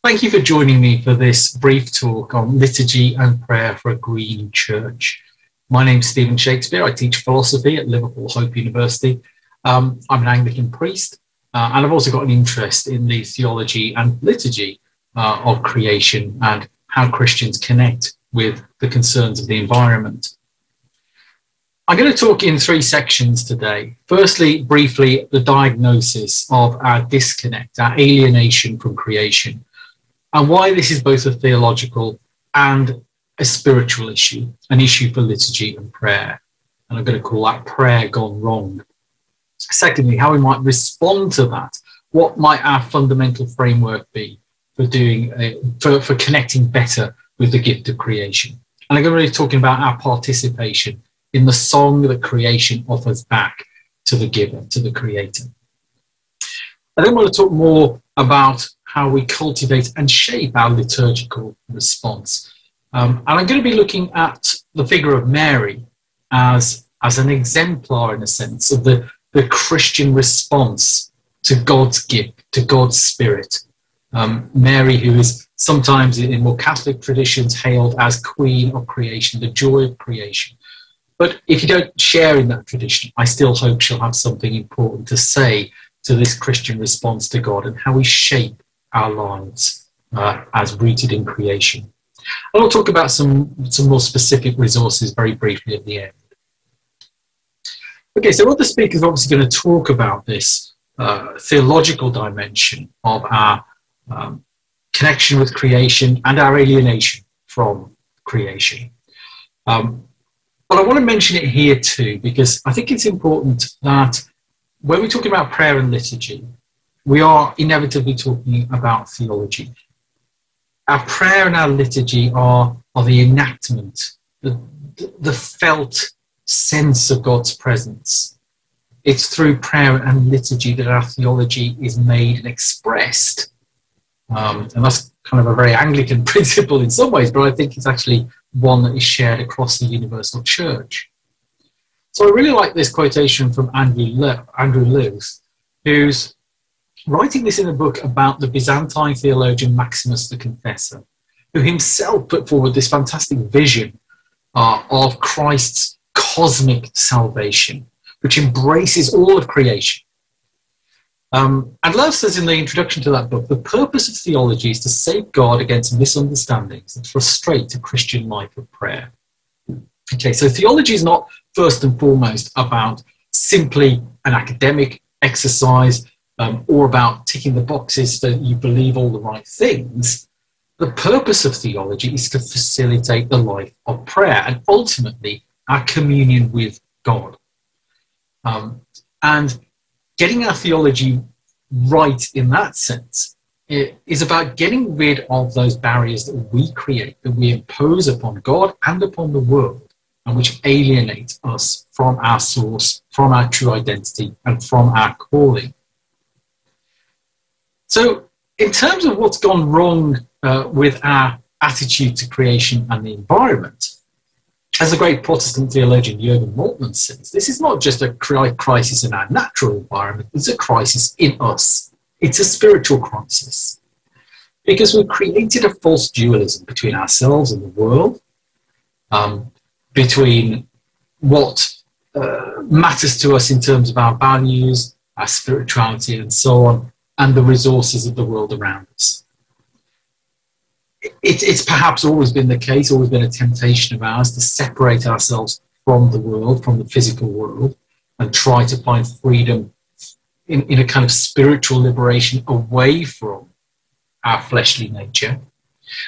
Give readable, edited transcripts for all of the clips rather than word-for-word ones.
Thank you for joining me for this brief talk on liturgy and prayer for a green church. My name's Steven Shakespeare. I teach philosophy at Liverpool Hope University. I'm an Anglican priest, and I've also got an interest in the theology and liturgy of creation and how Christians connect with the concerns of the environment. I'm going to talk in three sections today. Firstly, briefly, the diagnosis of our disconnect, our alienation from creation, and why this is both a theological and a spiritual issue, an issue for liturgy and prayer. And I'm going to call that prayer gone wrong. Secondly, how we might respond to that. What might our fundamental framework be for for connecting better with the gift of creation? And I'm going to be talking about our participation in the song that creation offers back to the giver, to the creator. I then want to talk more about how we cultivate and shape our liturgical response. And I'm going to be looking at the figure of Mary as an exemplar, in a sense, of the Christian response to God's gift, to God's spirit. Mary, who is sometimes in more Catholic traditions hailed as Queen of Creation, the joy of creation. But if you don't share in that tradition, I still hope she'll have something important to say to this Christian response to God and how we shape our lives as rooted in creation. And I'll talk about some more specific resources very briefly at the end. Okay, so what the speaker is obviously going to talk about this theological dimension of our connection with creation and our alienation from creation. But I want to mention it here too, because I think it's important that when we're talking about prayer and liturgy, we are inevitably talking about theology. Our prayer and our liturgy are the enactment, the felt sense of God's presence. It's through prayer and liturgy that our theology is made and expressed. And that's kind of a very Anglican principle in some ways, but I think it's actually one that is shared across the universal church. So I really like this quotation from Andrew Lewis, who's writing this in a book about the Byzantine theologian Maximus the Confessor, who himself put forward this fantastic vision of Christ's cosmic salvation, which embraces all of creation. And Lewis says in the introduction to that book, the purpose of theology is to safeguard against misunderstandings that frustrate a Christian life of prayer. Okay, so theology is not first and foremost about simply an academic exercise or about ticking the boxes that you believe all the right things. The purpose of theology is to facilitate the life of prayer and ultimately our communion with God. And getting our theology right in that sense is about getting rid of those barriers that we create, that we impose upon God and upon the world, and which alienate us from our source, from our true identity, and from our calling. So in terms of what's gone wrong with our attitude to creation and the environment, as the great Protestant theologian Jürgen Moltmann says, this is not just a crisis in our natural environment, it's a crisis in us. It's a spiritual crisis. Because we've created a false dualism between ourselves and the world, between what matters to us in terms of our values, our spirituality, and so on, and the resources of the world around us. It's perhaps always been the case, always been a temptation of ours to separate ourselves from the world, from the physical world, and try to find freedom in a kind of spiritual liberation away from our fleshly nature.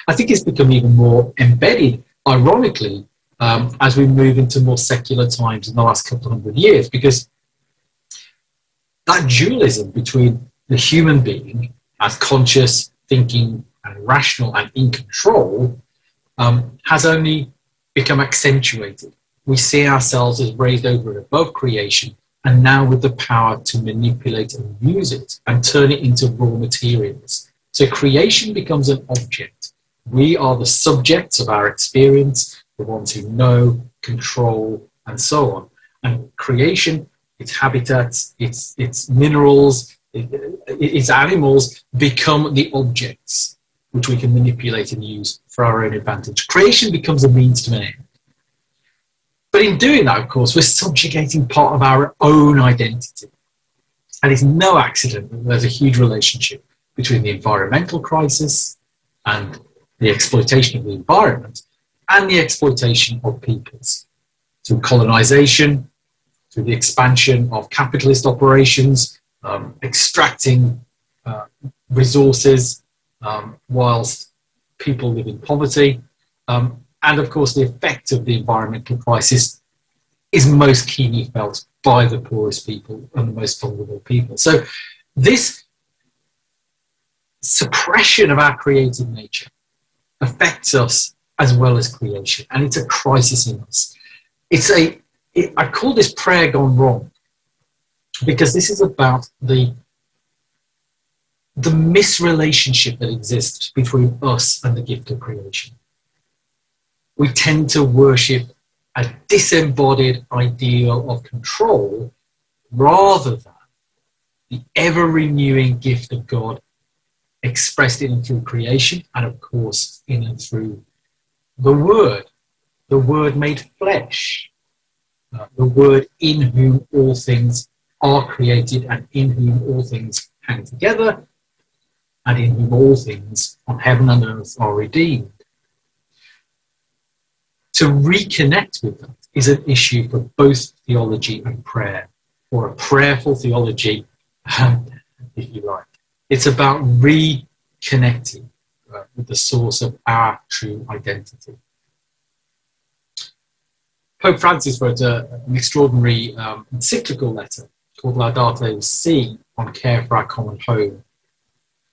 I think it's become even more embedded, ironically, as we move into more secular times in the last couple of hundred years, because that dualism between the human being as conscious, thinking, and rational and in control has only become accentuated. We see ourselves as raised over and above creation, and now with the power to manipulate and use it and turn it into raw materials. So creation becomes an object. We are the subjects of our experience, the ones who know, control, and so on. And creation, its habitats, its minerals, its animals become the objects which we can manipulate and use for our own advantage. Creation becomes a means to an end. But in doing that, of course, we're subjugating part of our own identity. And it's no accident that there's a huge relationship between the environmental crisis and the exploitation of the environment and the exploitation of peoples through colonization, through the expansion of capitalist operations, extracting resources whilst people live in poverty. And of course, the effect of the environmental crisis is most keenly felt by the poorest people and the most vulnerable people. So this suppression of our creative nature affects us as well as creation, and it's a crisis in us. I call this prayer gone wrong, because this is about the misrelationship that exists between us and the gift of creation. We tend to worship a disembodied ideal of control rather than the ever-renewing gift of God expressed in and through creation, and of course in and through the Word made flesh, the Word in whom all things are created and in whom all things hang together and in whom all things on heaven and earth are redeemed. To reconnect with that is an issue for both theology and prayer, or a prayerful theology, if you like. It's about reconnecting with the source of our true identity. Pope Francis wrote an extraordinary encyclical letter called Laudato Si on care for our common home.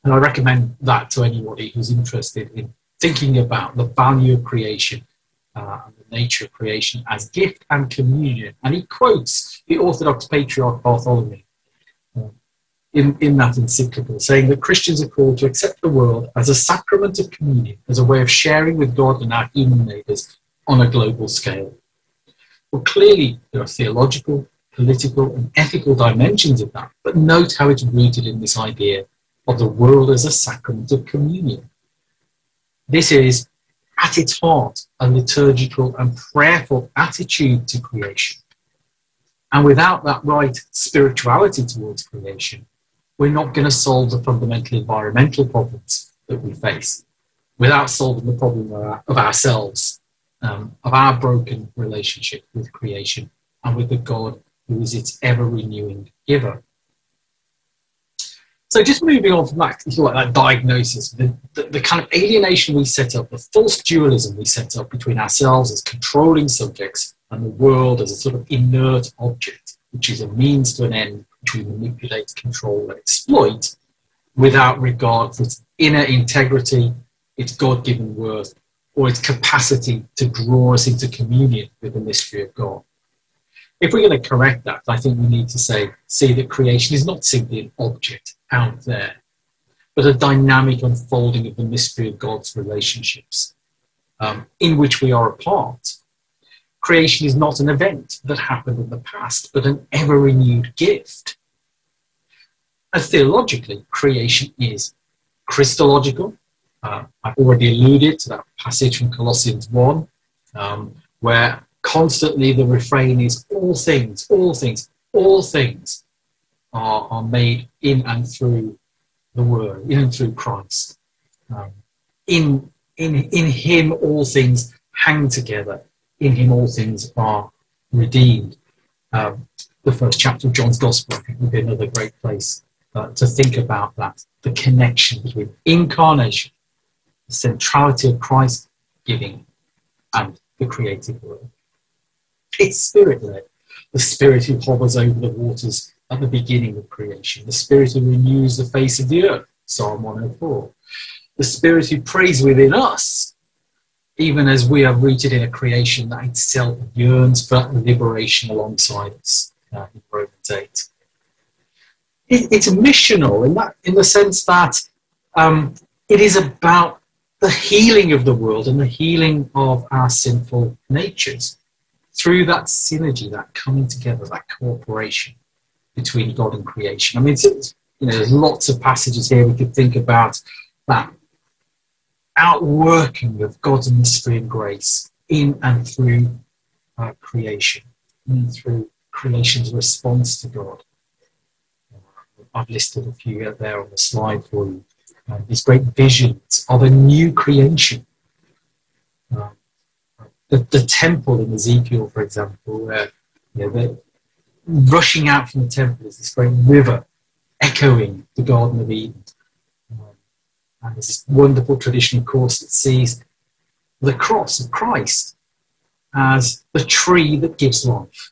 And I recommend that to anybody who's interested in thinking about the value of creation and the nature of creation as gift and communion. And he quotes the Orthodox Patriarch Bartholomew in that encyclical, saying that Christians are called to accept the world as a sacrament of communion, as a way of sharing with God and our human neighbours on a global scale. Well, clearly there are theological, political and ethical dimensions of that, but note how it's rooted in this idea of the world as a sacrament of communion. This is, at its heart, a liturgical and prayerful attitude to creation. And without that right spirituality towards creation, we're not going to solve the fundamental environmental problems that we face, without solving the problem of ourselves, of our broken relationship with creation and with the God who is its ever-renewing giver. So just moving on from that, if you like, that diagnosis, the kind of alienation we set up, the false dualism we set up between ourselves as controlling subjects and the world as a sort of inert object, which is a means to an end which we manipulate, control and exploit without regard for its inner integrity, its God-given worth, or its capacity to draw us into communion with the mystery of God. If we're going to correct that, I think we need to see that creation is not simply an object out there, but a dynamic unfolding of the mystery of God's relationships, in which we are a part. Creation is not an event that happened in the past, but an ever-renewed gift. And theologically, creation is Christological. I've already alluded to that passage from Colossians 1, where constantly the refrain is all things are made in and through the Word, in and through Christ. In him all things hang together. In him all things are redeemed. The first chapter of John's Gospel, I think, would be another great place to think about that, the connection between incarnation, the centrality of Christ's giving, and the creative world. It's spirit-led. The Spirit who hovers over the waters at the beginning of creation. The Spirit who renews the face of the earth, Psalm 104. The Spirit who prays within us, even as we are rooted in a creation that itself yearns for liberation alongside us, in Romans 8. It's missional in the sense that it is about the healing of the world and the healing of our sinful natures through that synergy, that coming together, that cooperation between God and creation. I mean, there's lots of passages here we could think about that outworking of God's mystery and grace in and through creation, and through creation's response to God. I've listed a few out there on the slide for you. These great visions of a new creation. The temple in Ezekiel, for example, where rushing out from the temple is this great river echoing the Garden of Eden. And there's this wonderful tradition, of course, that sees the cross of Christ as the tree that gives life,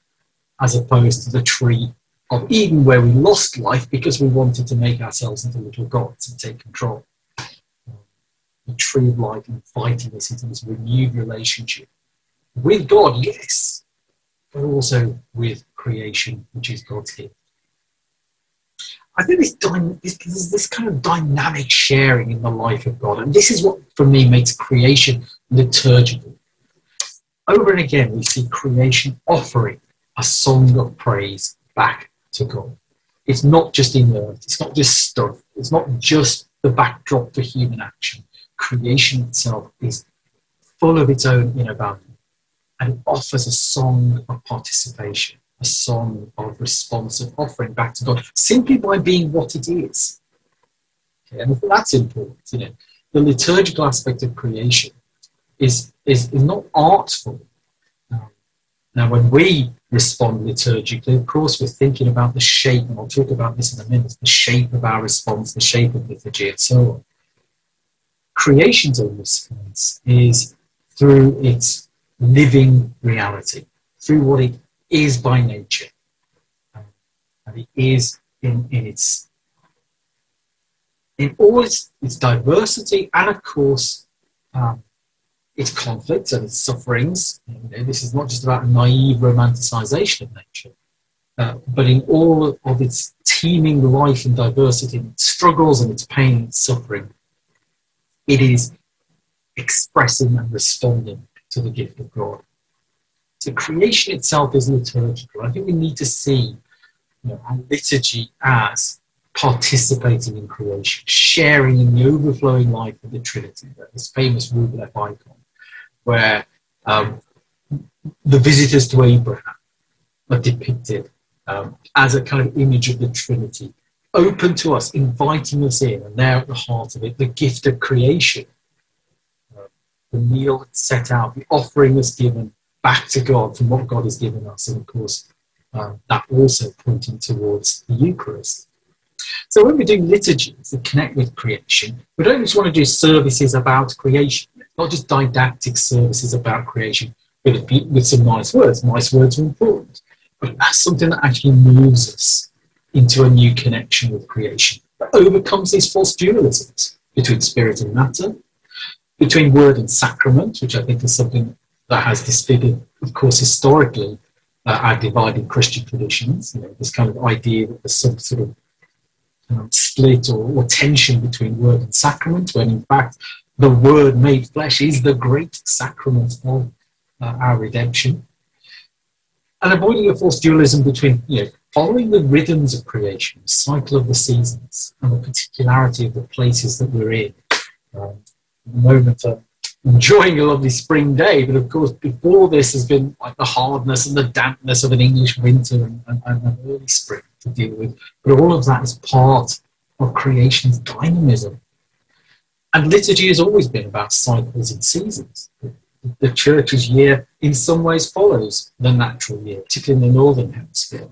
as opposed to the tree of Eden, where we lost life because we wanted to make ourselves into little gods and take control. The tree of life inviting us into this renewed relationship with God, yes, but also with creation, which is God's gift. I think this kind of dynamic sharing in the life of God, and this is what, for me, makes creation liturgical. Over and again, we see creation offering a song of praise back to God. It's not just inert, it's not just stuff, it's not just the backdrop for human action. Creation itself is full of its own inner value, and it offers a song of participation, a song of responsive offering back to God, simply by being what it is. Okay, and I think that's important. The liturgical aspect of creation is not artful. Now, when we respond liturgically, of course, we're thinking about the shape, and I'll talk about this in a minute, the shape of our response, the shape of liturgy, and so on. Creation's own response is through its living reality, through what it is by nature, and it is in all its diversity, and of course its conflicts and its sufferings. This is not just about a naive romanticization of nature, but in all of its teeming life and diversity, and its struggles and its pain and its suffering, it is expressing and responding to the gift of God. So creation itself is liturgical. I think we need to see our liturgy as participating in creation, sharing in the overflowing life of the Trinity, this famous Rublev icon, where the visitors to Abraham are depicted as a kind of image of the Trinity, open to us, inviting us in, and there at the heart of it, the gift of creation. The meal that's set out, the offering that's given back to God from what God has given us, and of course, that also pointing towards the Eucharist. So when we're doing liturgies that connect with creation, we don't just want to do services about creation, not just didactic services about creation with some nice words. Nice words are important, but that's something that actually moves us into a new connection with creation, that overcomes these false dualisms between spirit and matter, between word and sacrament, which I think is something that has disfigured, of course, historically, our divided Christian traditions. This kind of idea that there's some sort of split or tension between word and sacrament, when in fact the word made flesh is the great sacrament of our redemption. And avoiding a false dualism between following the rhythms of creation, the cycle of the seasons, and the particularity of the places that we're in. At the moment, enjoying a lovely spring day, but of course before this has been like the hardness and the dampness of an English winter and an early spring to deal with. But all of that is part of creation's dynamism. And liturgy has always been about cycles and seasons. The church's year in some ways follows the natural year, particularly in the northern hemisphere.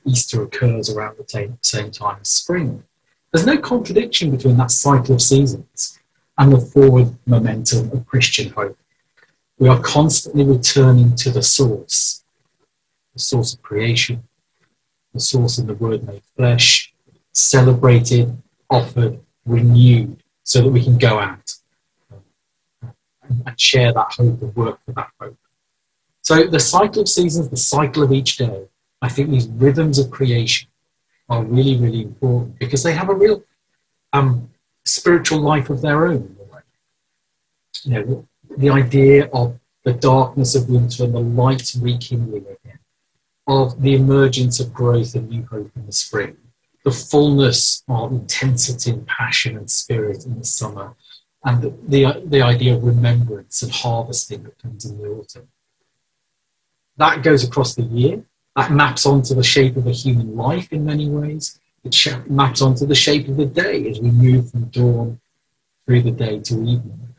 Easter occurs around the same time as spring. There's no contradiction between that cycle of seasons and the forward momentum of Christian hope. We are constantly returning to the source of creation, the source in the Word made flesh, celebrated, offered, renewed, so that we can go out and share that hope and work for that hope. So the cycle of seasons, the cycle of each day, I think these rhythms of creation are really, really important because they have a real spiritual life of their own. The idea of the darkness of winter and the light rekindling again, of the emergence of growth and new hope in the spring, the fullness of intensity and passion and spirit in the summer, and the idea of remembrance and harvesting that comes in the autumn. That goes across the year. That maps onto the shape of a human life in many ways. It maps onto the shape of the day as we move from dawn through the day to evening.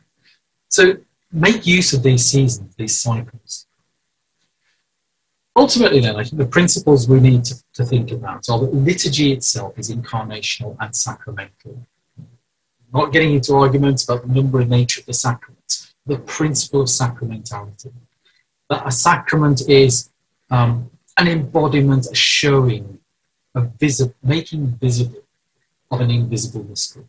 So make use of these seasons, these cycles. Ultimately then, I think the principles we need to think about are that liturgy itself is incarnational and sacramental. Not getting into arguments about the number and nature of the sacraments, the principle of sacramentality. That a sacrament is an embodiment, a showing, making visible of an invisible mystery.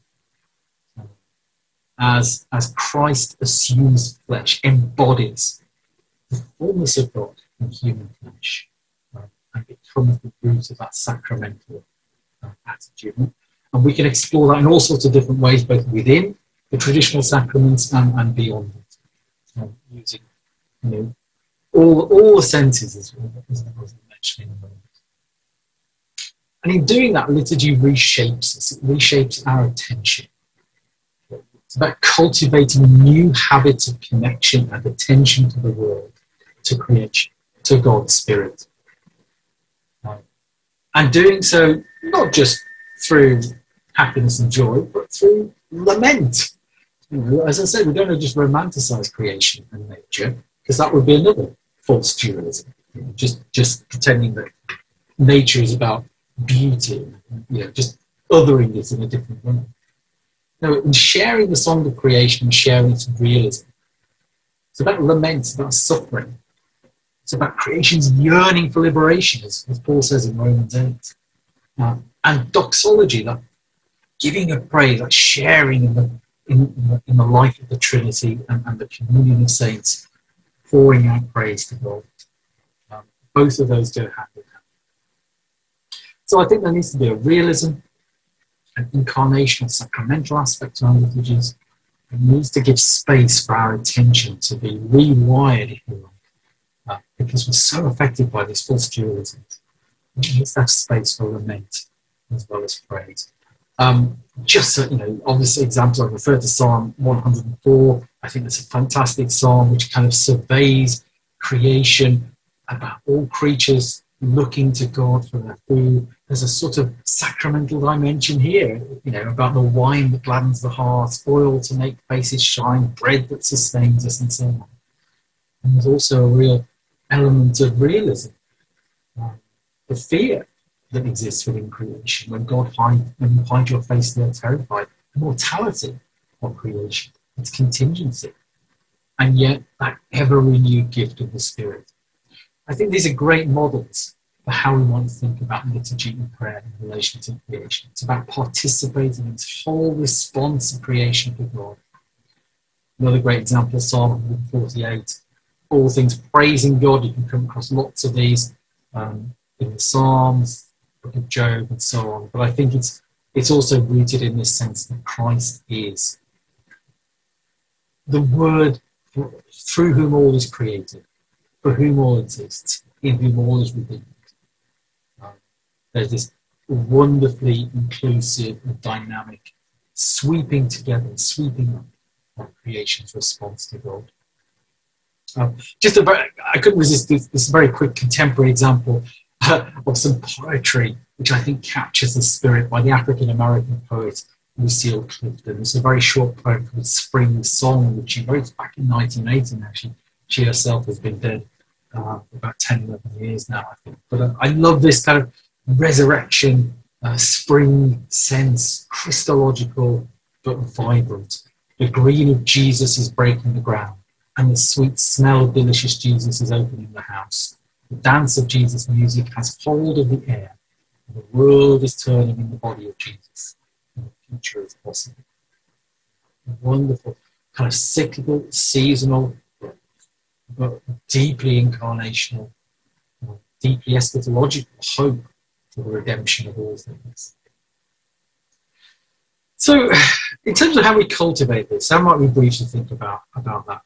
As Christ assumes flesh, embodies the fullness of God in human flesh, and becomes the root of that sacramental attitude. And we can explore that in all sorts of different ways, both within the traditional sacraments and beyond it, using all the senses, as I was mentioning in a moment. And in doing that, liturgy reshapes us. It reshapes our attention. It's about cultivating new habits of connection and attention to the world, to creation, to God's Spirit. And doing so not just through happiness and joy, but through lament. As I said, we don't just romanticize creation and nature, because that would be another false dualism. Just pretending that nature is about beauty, just othering it in a different way. No, in sharing the song of creation and sharing its realism, it's about lament, it's about suffering. It's about creation's yearning for liberation, as Paul says in Romans 8. And doxology, that giving of praise, that sharing in the life of the Trinity and the communion of saints, pouring out praise to God. Both of those go hand in hand. So I think there needs to be a realism, an incarnational, sacramental aspect to our liturgies. It needs to give space for our attention to be rewired, if you like, because we're so affected by these false dualisms. It needs to have space for lament as well as praise. Just so, obviously examples, I refer to Psalm 104. I think it's a fantastic psalm which kind of surveys creation, about all creatures looking to God for their food. There's a sort of sacramental dimension here, about the wine that gladdens the heart, oil to make faces shine, bread that sustains us, and so on. And there's also a real element of realism, the fear that exists within creation. When you hide your face, they're terrified. The mortality of creation, its contingency, and yet that ever-renewed gift of the Spirit. I think these are great models for how we want to think about liturgy and prayer in relation to creation. It's about participating in this whole response of creation to God. Another great example is Psalm 148. All things praising God. You can come across lots of these in the Psalms, Book of Job, and so on. But I think it's also rooted in this sense that Christ is the Word through whom all is created, for whom all exists, in whom all is redeemed. There's this wonderfully inclusive and dynamic sweeping together, sweeping up of creation's response to God. I couldn't resist this very quick contemporary example of some poetry, which I think captures the spirit, by the African-American poet Lucille Clifton. It's a very short poem called Spring Song, which she wrote back in 1980. Now she herself has been dead for about 10, 11 years now, I think. But I love this kind of resurrection, spring sense, Christological but vibrant. The green of Jesus is breaking the ground, and the sweet smell of delicious Jesus is opening the house. The dance of Jesus' music has hold of the air, and the world is turning in the body of Jesus, and the future is possible. A wonderful, kind of cyclical, seasonal, but deeply incarnational, deeply eschatological hope for the redemption of all things. So, in terms of how we cultivate this, how might we briefly think about that?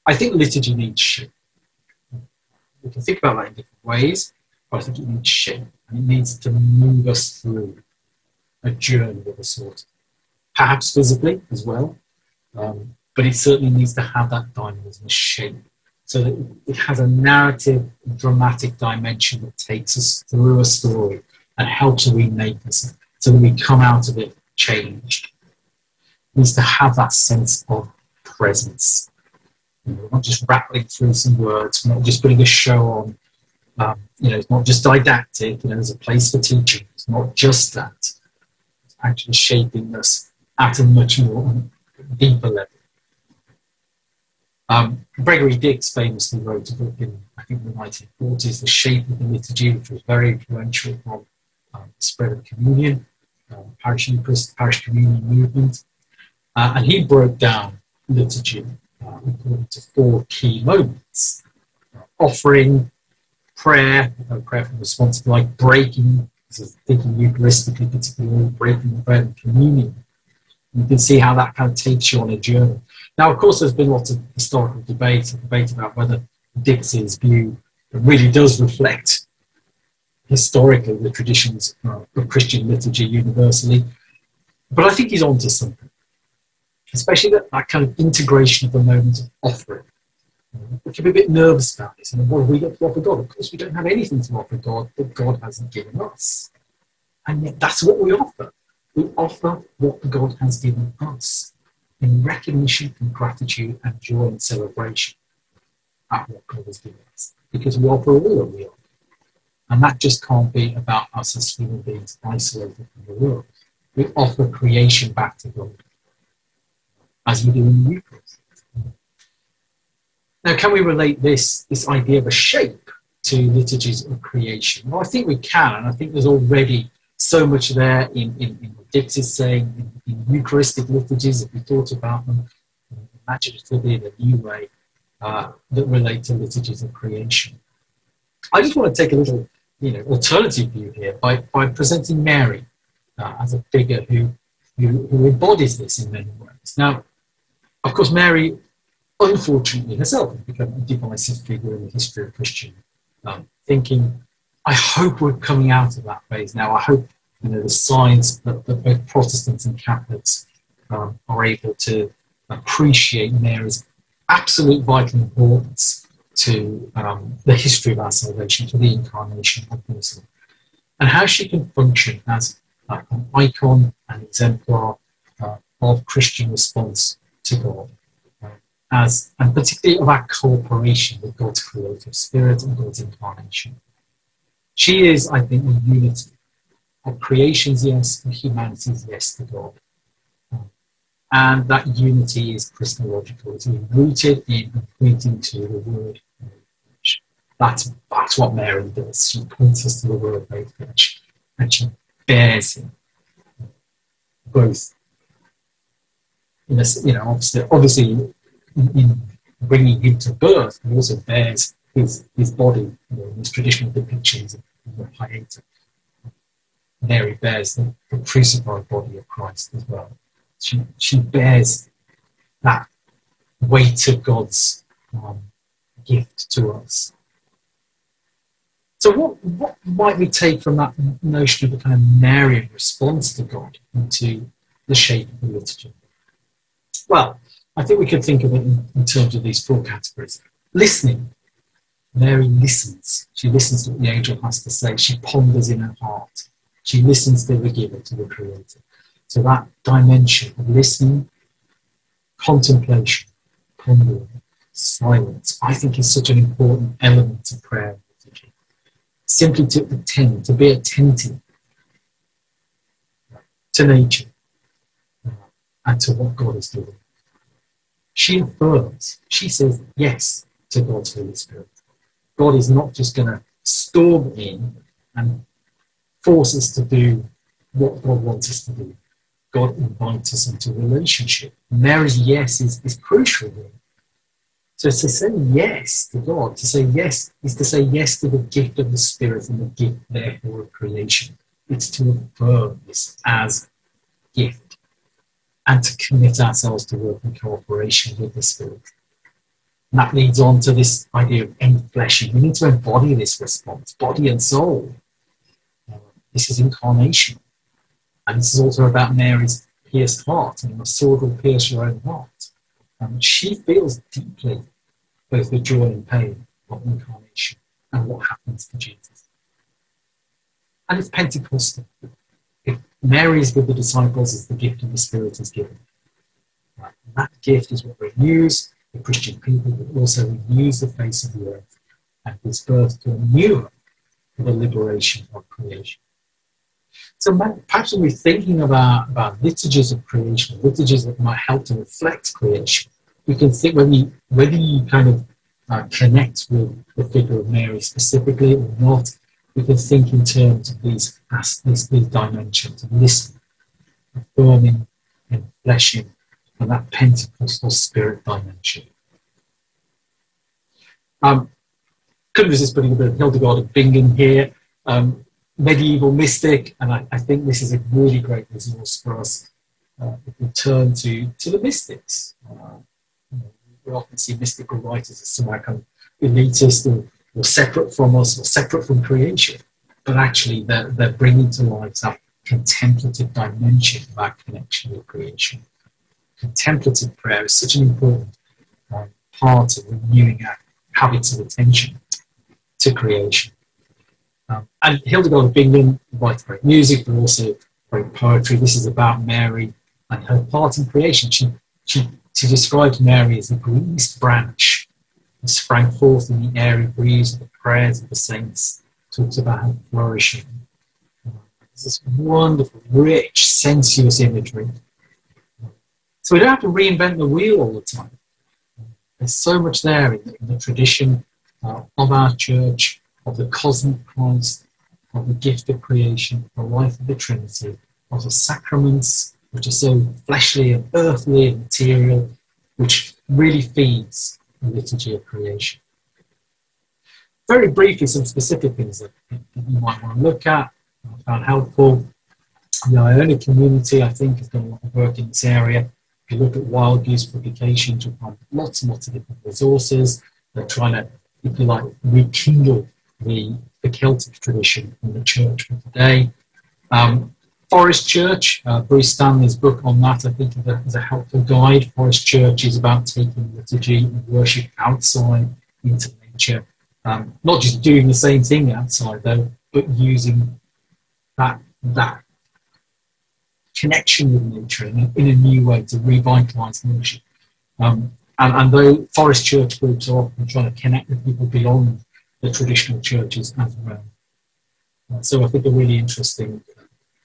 I think liturgy needs shape. We can think about that in different ways, but I think it needs shape, and it needs to move us through a journey of a sort. perhaps physically as well, but it certainly needs to have that dynamism, shape, so that it has a narrative, dramatic dimension that takes us through a story and helps remake us so that we come out of it changed. It needs to have that sense of presence. We're not just rattling through some words, we're not just putting a show on. It's not just didactic, there's a place for teaching. It's not just that. It's actually shaping us at a much more deeper level. Gregory Dix famously wrote a book in, I think, the 1940s, The Shape of the Liturgy, which was very influential on the spread of communion, parish Eucharist, parish communion movement. And he broke down liturgy according to 4 key moments: offering, prayer from response, like breaking, thinking Eucharistically, particularly breaking the bread and communion. You can see how that kind of takes you on a journey. Now, of course, there's been lots of historical debate about whether Dix's view really does reflect historically the traditions of Christian liturgy universally. But I think he's onto something, especially that kind of integration of the moment of offering. We can be a bit nervous about this. And what have we got to offer God? Of course, we don't have anything to offer God that God hasn't given us. And yet that's what we offer. We offer what God has given us in recognition and gratitude and joy and celebration at what God has given us. Because we offer all that we offer. And that just can't be about us as human beings isolated from the world. We offer creation back to God, as we do in the Eucharist. Now, can we relate this idea of a shape to liturgies of creation? Well, I think we can, and I think there's already so much there in what Dix is saying, in Eucharistic liturgies, if we thought about them imaginatively in a new way, that relate to liturgies of creation. I just want to take a little alternative view here by presenting Mary as a figure who embodies this in many ways. Now, of course, Mary, unfortunately, herself has become a divisive figure in the history of Christian thinking. I hope we're coming out of that phase now. I hope the signs that both Protestants and Catholics are able to appreciate Mary's absolute vital importance to the history of our salvation, to the incarnation of Jesus, and how she can function as an icon, an exemplar of Christian response to God, and particularly of our cooperation with God's creative spirit and God's incarnation. She is, I think, the unity of creation's yes and humanity's yes to God. And that unity is Christological. It's rooted in and pointing to the Word made flesh. That's what Mary does. She points us to the Word made flesh, and she bears him both. Obviously, in bringing him to birth, he also bears his body. In his traditional depictions of the Pieta, Mary bears the crucified body of Christ as well. She bears that weight of God's gift to us. So what might we take from that notion of the kind of Marian response to God into the shape of the liturgy? Well, I think we could think of it in terms of these 4 categories. Listening. Mary listens. She listens to what the angel has to say. She ponders in her heart. She listens to the giver, to the creator. So that dimension of listening, contemplation, pondering, silence, I think is such an important element of prayer and liturgy. Simply to attend, to be attentive to nature and to what God is doing. She affirms, she says yes to God's Holy Spirit. God is not just going to storm in and force us to do what God wants us to do. God invites us into relationship. Mary's yes is crucial here. So to say yes to God, to say yes, is to say yes to the gift of the Spirit and the gift, therefore, of creation. It's to affirm this as gift and to commit ourselves to work in cooperation with the Spirit. And that leads on to this idea of enfleshing. We need to embody this response, body and soul. This is incarnation. And this is also about Mary's pierced heart, and a sword will pierce your own heart. She feels deeply both the joy and pain of incarnation and what happens to Jesus. And it's Pentecostal. If Mary is with the disciples as the gift of the Spirit is given. And that gift is what renews the Christian people, but also renews the face of the earth and gives birth to a new hope for the liberation of creation. So perhaps when we're thinking about liturgies of creation, liturgies that might help to reflect creation, we can think whether you kind of connect with the figure of Mary specifically or not, we can think in terms of these dimensions of listening, affirming, and fleshing, and that Pentecostal spirit dimension. Couldn't resist putting a bit of Hildegard of Bingen here, medieval mystic, and I think this is a really great resource for us if we turn to the mystics. We often see mystical writers as somehow kind of elitist or separate from us or separate from creation, but actually they're bringing to light that contemplative dimension of our connection with creation. Contemplative prayer is such an important part of renewing our habits of attention to creation. And Hildegard of Bingen writes great music, but also great poetry. This is about Mary and her part in creation. She describes Mary as the greenest branch that sprang forth in the airy breeze of the prayers of the saints. Talks about her flourishing. It's this wonderful, rich, sensuous imagery. So we don't have to reinvent the wheel all the time. There's so much there in the tradition of our church, of the cosmic Christ, of the gift of creation, the life of the Trinity, of the sacraments, which are so fleshly and earthly and material, which really feeds the liturgy of creation. Very briefly, some specific things that you might want to look at, I found helpful. The Iona community, I think, has done a lot of work in this area. If you look at wild goose publications, you'll find lots and lots of different resources. They're trying to, if you like, rekindle the Celtic tradition in the church for today. Forest Church, Bruce Stanley's book on that, I think, is a helpful guide. Forest Church is about taking liturgy and worship outside into nature. Not just doing the same thing outside, though, but using that connection with nature in a new way to revitalise worship. And though Forest Church groups are often trying to connect with people beyond the traditional churches as well. So I think a really interesting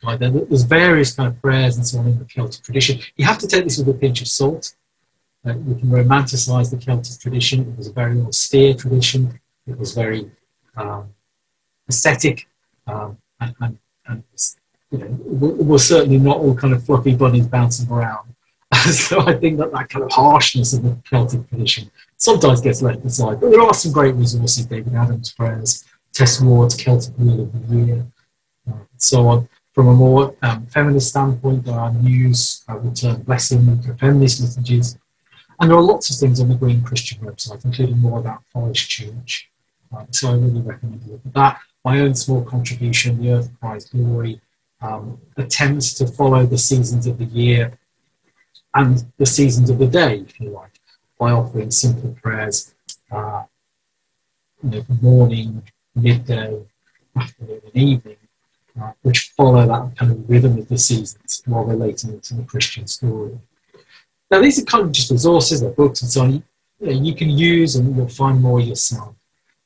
idea. There's various kind of prayers and so on in the Celtic tradition. You have to take this with a pinch of salt. We can romanticise the Celtic tradition. It was a very austere tradition. It was very ascetic, and you know, we're certainly not all kind of fluffy bunnies bouncing around. So I think that kind of harshness of the Celtic tradition sometimes gets left aside. But there are some great resources, David Adams' prayers, Tess Ward's Celtic Wheel of the Year, and so on. From a more feminist standpoint, there are news, Return Blessing, feminist liturgies. And there are lots of things on the Green Christian website, including more about Forest Church. So I really recommend you look at that. My own small contribution, the Earth Cries Glory, attempts to follow the seasons of the year and the seasons of the day, if you like, by offering simple prayers, morning, midday, afternoon, and evening, which follow that kind of rhythm of the seasons while relating it to the Christian story. Now, these are kind of just resources, they're books and so on, you can use and you'll find more yourself.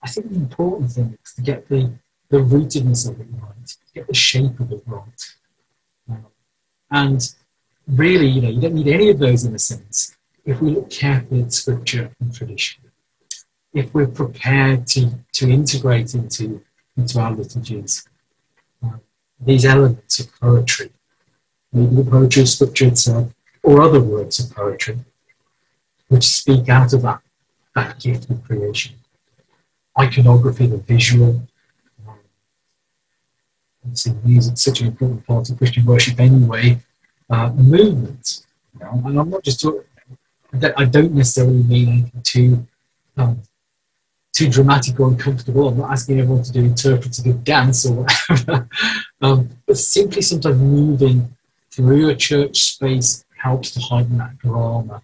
I think the important thing is to get the rootedness of it right, to get the shape of it right. And really, you don't need any of those in a sense if we look carefully at scripture and tradition. If we're prepared to integrate into our liturgies these elements of poetry, maybe the poetry of scripture itself, or other works of poetry, which speak out of that gift of creation. Iconography, the visual. Obviously, music is such an important part of Christian worship anyway. Movement. And I'm not just talking, I don't necessarily mean anything too dramatic or uncomfortable. I'm not asking everyone to do interpretative dance or whatever. But simply sometimes moving through a church space helps to heighten that drama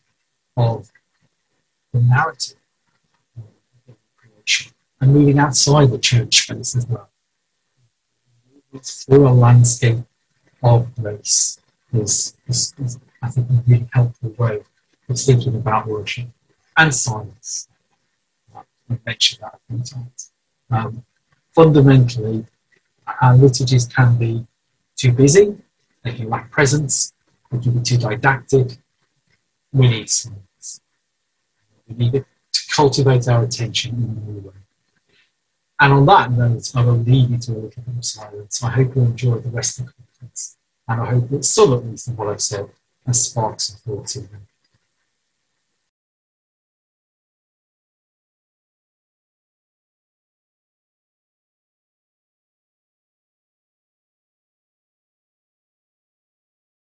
of the narrative of creation, and moving outside the church space as well. Through a landscape of grace is I think, a really helpful way of thinking about worship and silence. I mentioned that a few times. Fundamentally, our liturgies can be too busy, they can lack presence, they can be too didactic. We need silence. We need it to cultivate our attention in a new way. And on that note, I will leave you to a little bit of silence. I hope you enjoy the rest of the conference, and I hope that some, at least, of what I've said has sparked some thoughts in you.